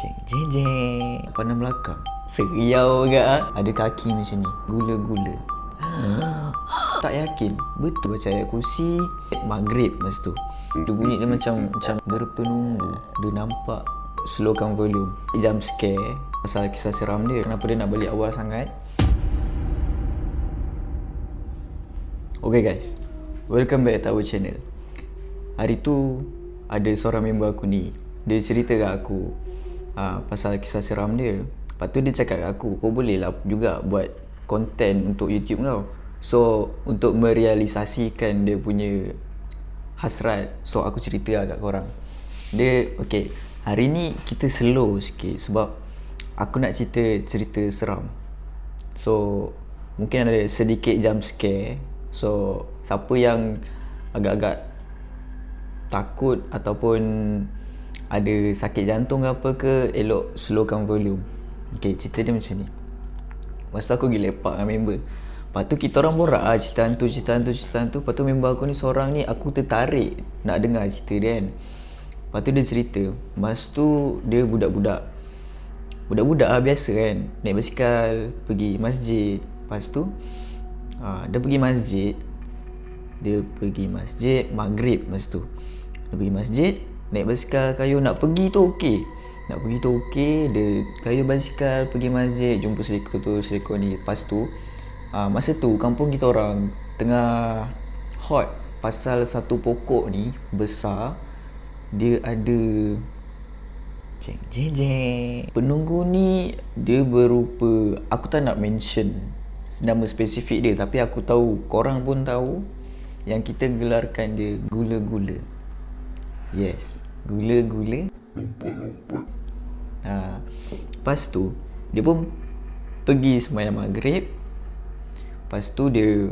Jeng jeng jeng. Pandang belakang. Seriau ke ah? Ada kaki macam ni. Gula-gula. Tak yakin. Betul baca ayat kursi. Maghrib masa tu. Dia bunyi dia macam berpenunggu. Dia nampak slowkan volume. Jump scare. Pasal kisah seram dia. Kenapa dia nak balik awal sangat? Okay guys, welcome back to our channel. Hari tu ada seorang member aku ni, dia cerita kat aku pasal kisah seram dia. Lepas tu dia cakap kat aku, kau boleh lah juga buat konten untuk YouTube kau. So untuk merealisasikan dia punya hasrat, so aku cerita lah kat korang. Dia okay, hari ni kita slow sikit sebab aku nak cerita seram. So mungkin ada sedikit jump scare. So siapa yang agak-agak takut ataupun ada sakit jantung ke apa ke, elok slowkan volume. Okay, cerita dia macam ni. Lepas tu aku pergi lepak dengan member. Lepas tu kita orang borak lah cerita hantu. Lepas tu member aku ni seorang ni, aku tertarik nak dengar cerita dia kan. Lepas tu dia cerita, masa tu dia budak-budak lah biasa kan, naik basikal pergi masjid. Lepas tu dia pergi masjid maghrib masa tu. Dia pergi masjid, naik basikal kayu, nak pergi tu okey. Dia kayu basikal pergi masjid, jumpa selekor tu, selekor ni. Lepas tu masa tu kampung kita orang tengah hot pasal satu pokok ni besar. Dia ada jeng jeng jeng. Penunggu ni dia berupa, aku tak nak mention nama spesifik dia, tapi aku tahu, korang pun tahu, yang kita gelarkan dia gula-gula. Yes, gula-gula. Lepas tu dia pun pergi sembahyang maghrib. Lepas tu dia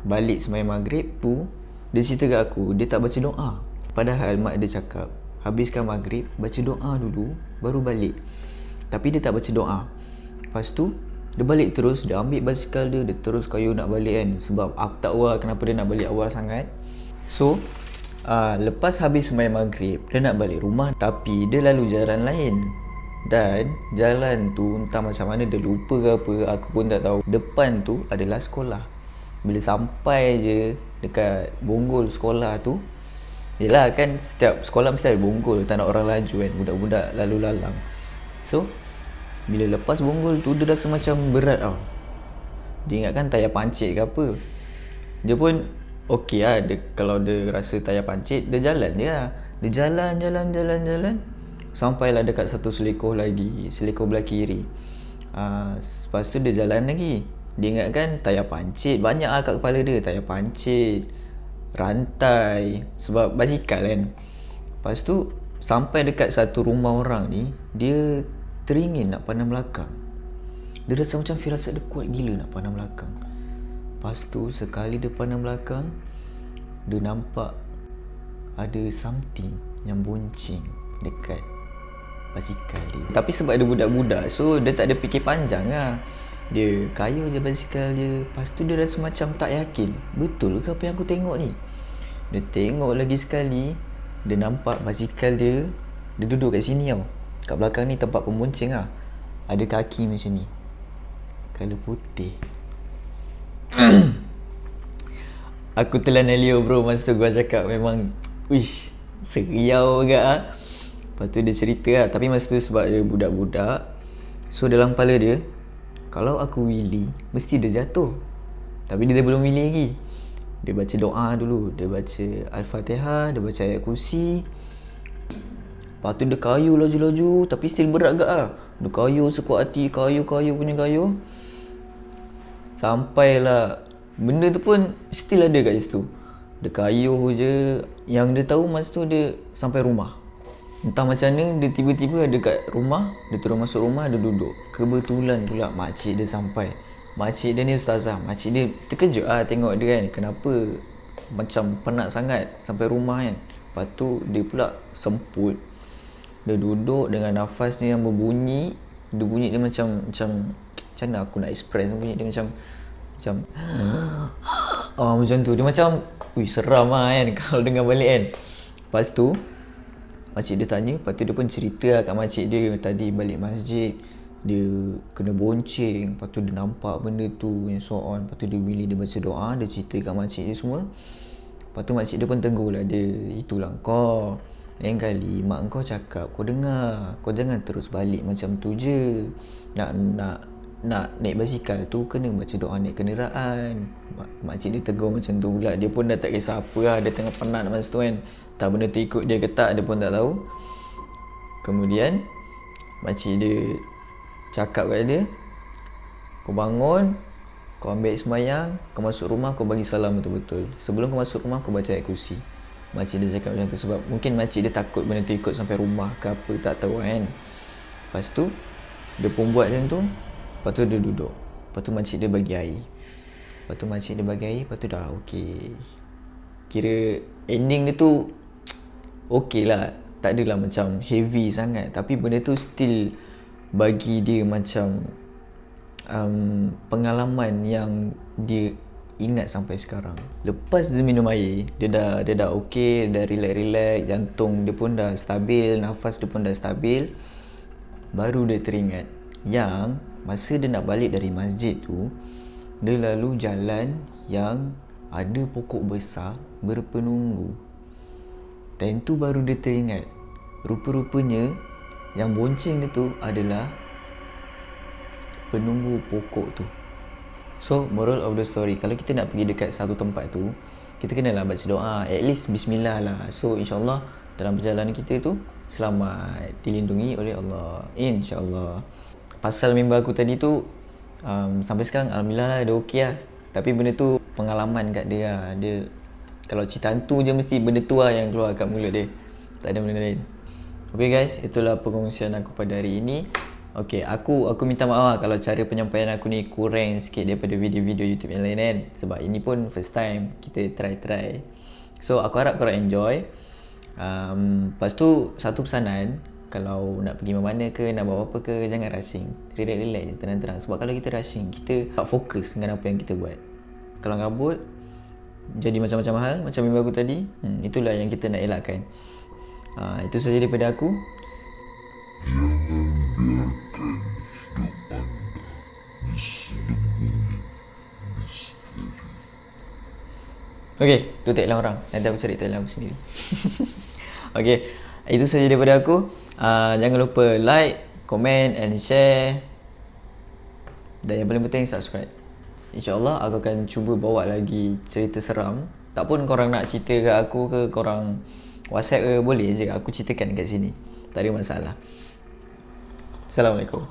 balik sembahyang maghrib tu, dia cerita kat aku, dia tak baca doa. Padahal mak dia cakap, habiskan maghrib, baca doa dulu, baru balik. Tapi dia tak baca doa. Lepas tu dia balik terus, dia ambil basikal dia terus kayu nak balik kan. Sebab aku tak tahu kenapa dia nak balik awal sangat. So lepas habis sembahyang maghrib, dia nak balik rumah, tapi dia lalu jalan lain. Dan jalan tu entah macam mana dia lupa ke apa, aku pun tak tahu. Depan tu adalah sekolah. Bila sampai je dekat bonggol sekolah tu, yelah kan setiap sekolah mesti ada bonggol, tak nak orang laju kan, budak-budak lalu lalang. So bila lepas bonggol tu, dia rasa macam berat tau. Dia ingatkan tayar pancit ke apa. Dia pun okey lah, kalau dia rasa tayar pancit, dia jalan je lah. Dia jalan. Sampailah dekat satu selekor lagi, selekor belah kiri. Lepas tu dia jalan lagi. Dia ingatkan tayar pancit, banyak lah kat kepala dia. Tayar pancit, rantai, sebab basikal kan. Lepas tu sampai dekat satu rumah orang ni, dia teringin nak pandang belakang. Dia rasa macam firasat dia kuat gila nak pandang belakang. Lepas tu sekali dia pandang belakang, dia nampak ada something yang boncing dekat basikal dia. Tapi sebab dia budak-budak, so dia tak ada fikir panjang lah. Dia kaya je basikal dia. Lepas tu dia rasa macam tak yakin, betul ke apa yang aku tengok ni. Dia tengok lagi sekali, dia nampak basikal dia duduk kat sini tau. Kat belakang ni tempat pembonceng lah. Ada kaki macam ni, colour putih. Aku telan Elio bro. Masa tu gua cakap memang wish, seriau agak lah. Lepas tu dia cerita lah. Tapi masa tu sebab dia budak-budak, so dalam kepala dia, kalau aku wheelie, mesti dia jatuh. Tapi dia belum wheelie lagi. Dia baca doa dulu. Dia baca Al-Fatihah, dia baca ayat kursi. Lepas tu dia kayu laju-laju, tapi still berat gak lah. Dia kayu sekuat hati, kayu punya kayu. Sampailah, benda tu pun still ada kat situ. Dia kayu je. Yang dia tahu masa tu dia sampai rumah. Entah macam mana, dia tiba-tiba ada kat rumah. Dia terus masuk rumah, dia duduk. Kebetulan pula makcik dia sampai. Makcik dia ni ustazah. Makcik dia terkejut lah tengok dia kan. Kenapa macam penat sangat sampai rumah kan. Lepas tu dia pula semput. Dia duduk dengan nafasnya yang berbunyi. Dia bunyi dia macam mana aku nak express bunyi dia macam macam tu. Dia macam seram lah kan kalau dengar balik kan. Lepas tu Makcik dia tanya, lepas tu dia pun cerita lah kat makcik dia tadi balik masjid dia kena bonceng, lepas tu dia nampak benda tu and so on. Lepas tu bila dia baca doa, dia cerita kat makcik dia semua. Lepas tu makcik dia pun tegur lah dia, itulah kau, lain kali mak kau cakap kau dengar, kau jangan terus balik macam tu je. Nak naik basikal tu kena baca doa naik kenderaan. Makcik dia tegur macam tu pula. Dia pun dah tak kisah apa lah, dia tengah penat masa tu kan, tak benda tu ikut dia ke tak dia pun tak tahu. Kemudian makcik dia cakap kat dia, kau bangun, kau ambil sembahyang, kau masuk rumah, kau bagi salam betul-betul. Sebelum kau masuk rumah, kau baca ayat kursi. Makcik dia cakap macam tu sebab mungkin makcik dia takut benda tu ikut sampai rumah ke apa, tak tahu kan. Lepas tu dia pun buat macam tu. Lepas tu dia duduk. Lepas tu makcik dia bagi air. Lepas tu dah okey. Kira ending dia tu okey lah, tak adalah macam heavy sangat, tapi benda tu still bagi dia macam pengalaman yang dia ingat sampai sekarang. Lepas dia minum air, dia dah okey, dia dah relax, jantung dia pun dah stabil, nafas dia pun dah stabil. Baru dia teringat yang masa dia nak balik dari masjid tu, dia lalu jalan yang ada pokok besar berpenunggu. Dan tu baru dia teringat, rupa-rupanya yang bonceng dia tu adalah penunggu pokok tu. So moral of the story, kalau kita nak pergi dekat satu tempat tu, kita kenalah baca doa, at least bismillah lah. So insyaAllah dalam perjalanan kita tu selamat, dilindungi oleh Allah, insyaAllah. Pasal member aku tadi tu sampai sekarang alhamdulillah lah, dia okey lah. Tapi benda tu pengalaman kat dia lah. Dia kalau cerita hantu je mesti benda tu lah yang keluar kat mulut dia, tak ada benda lain. Okay guys, itulah pengongsian aku pada hari ini. Okay, aku minta maaf lah kalau cara penyampaian aku ni kurang sikit daripada video-video YouTube yang lain kan. Sebab ini pun first time kita try. So aku harap korang enjoy. Lepas tu satu pesanan, kalau nak pergi mana ke, nak buat apa ke, jangan rushing. Relax je, tenang-tenang. Sebab kalau kita rushing, kita tak fokus dengan apa yang kita buat. Kalau ngabut, jadi macam-macam hal, macam member aku tadi. Itulah yang kita nak elakkan. Itu saja daripada aku. Okay, tu tagline orang. Nanti aku cari tagline aku sendiri. Okay, itu saja daripada aku. Jangan lupa like, comment and share. Dan yang paling penting subscribe. InsyaAllah aku akan cuba bawa lagi cerita seram. Tak pun korang nak cerita ke aku ke, korang WhatsApp ke, boleh je aku ceritakan kat sini. Tak ada masalah. Assalamualaikum.